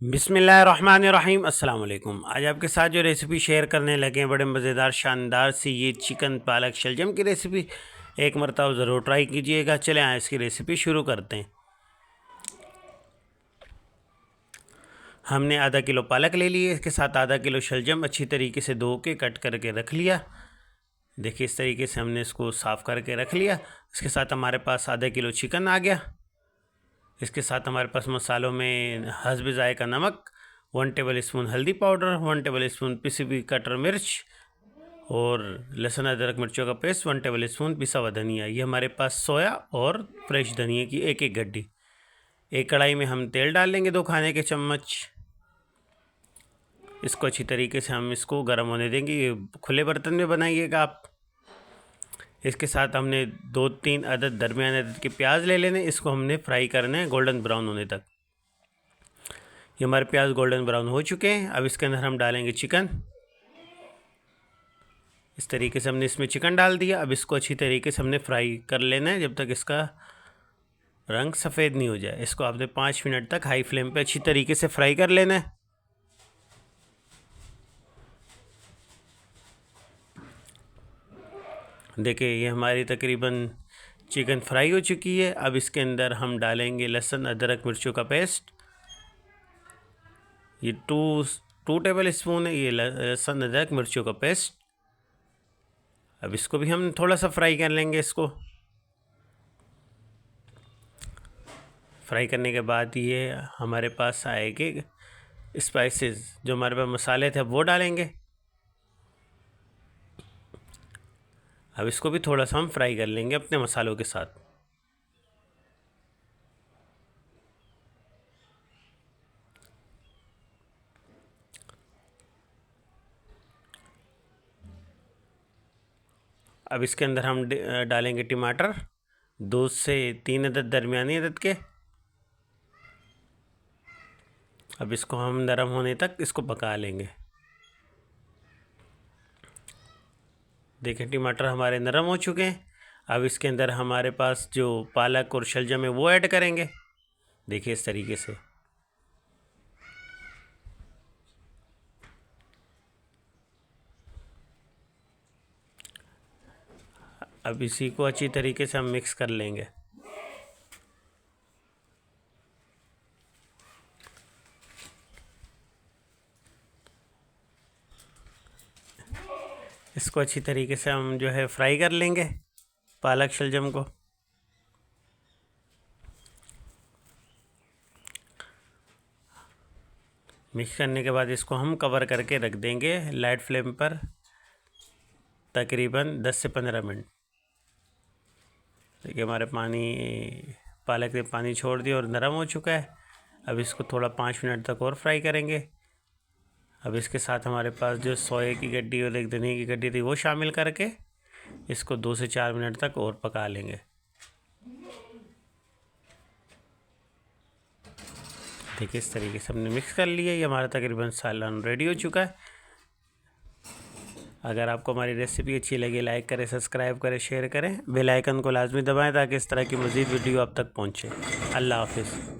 बिस्मिल्लाहिर्रहमानिर्रहीम अस्सलाम वालेकुम। आज आपके साथ जो रेसिपी शेयर करने लगे हैं बड़े मज़ेदार शानदार सी ये चिकन पालक शलजम की रेसिपी, एक मरतबा ज़रूर ट्राई कीजिएगा। चलें आए इसकी रेसिपी शुरू करते हैं। हमने आधा किलो पालक ले ली है, इसके साथ आधा किलो शलजम अच्छी तरीके से धो के कट करके रख लिया। देखिए इस तरीके से हमने इसको साफ़ करके रख लिया। इसके साथ हमारे पास आधा किलो चिकन आ गया। इसके साथ हमारे पास मसालों में हस्ब ज़ायक़ा नमक, 1 टेबल स्पून हल्दी पाउडर, 1 टेबल स्पून पिसी हुई कटर मिर्च और लहसुन अदरक मिर्चों का पेस्ट, 1 टेबल स्पून पिसा हुआ धनिया। ये हमारे पास सोया और फ्रेश धनिया की एक एक गड्डी। एक कढ़ाई में हम तेल डाल लेंगे 2 खाने के चम्मच। इसको अच्छी तरीके से हम इसको गर्म होने देंगे। ये खुले बर्तन में बनाइएगा आप। इसके साथ हमने 2-3 अदद दरमियाने अदद के प्याज ले लेने। इसको हमने फ्राई करना है गोल्डन ब्राउन होने तक। ये हमारे प्याज गोल्डन ब्राउन हो चुके हैं। अब इसके अंदर हम डालेंगे चिकन। इस तरीके से हमने इसमें चिकन डाल दिया। अब इसको अच्छी तरीके से हमने फ्राई कर लेना है जब तक इसका रंग सफ़ेद नहीं हो जाए। इसको आपने 5 मिनट तक हाई फ्लेम पे अच्छी तरीके से फ्राई कर लेना है। देखिए ये हमारी तकरीबन चिकन फ्राई हो चुकी है। अब इसके अंदर हम डालेंगे लहसुन अदरक मिर्चों का पेस्ट। ये टू टेबल स्पून है ये लहसुन अदरक मिर्चों का पेस्ट। अब इसको भी हम थोड़ा सा फ्राई कर लेंगे। इसको फ्राई करने के बाद ये हमारे पास आएंगे स्पाइसेस, जो हमारे पास मसाले थे वो डालेंगे। अब इसको भी थोड़ा सा हम फ्राई कर लेंगे अपने मसालों के साथ। अब इसके अंदर हम डालेंगे टमाटर, 2 से 3 अदद दरमियानी अदद के। अब इसको हम नरम होने तक इसको पका लेंगे। देखिए टमाटर हमारे नरम हो चुके हैं। अब इसके अंदर हमारे पास जो पालक और शलजम है वो ऐड करेंगे। देखिए इस तरीके से। अब इसी को अच्छी तरीके से हम मिक्स कर लेंगे। इसको अच्छी तरीके से हम जो है फ्राई कर लेंगे पालक शलजम को। मिक्स करने के बाद इसको हम कवर करके रख देंगे लाइट फ्लेम पर तकरीबन 10 से 15 मिनट। देखिए हमारे पालक ने पानी छोड़ दिया और नरम हो चुका है। अब इसको थोड़ा 5 मिनट तक और फ्राई करेंगे। अब इसके साथ हमारे पास जो सोए की गड्डी और एक धनिया की गड्डी थी वो शामिल करके इसको 2 से 4 मिनट तक और पका लेंगे। देखिए इस तरीके से हमने मिक्स कर लिया। ये हमारा तकरीबन सालन रेडी हो चुका है। अगर आपको हमारी रेसिपी अच्छी लगी लाइक करें, सब्सक्राइब करें, शेयर करें, बेल आइकन को लाजमी दबाएं ताकि इस तरह की मज़ीद वीडियो आप तक पहुँचे। अल्लाह हाफिज़।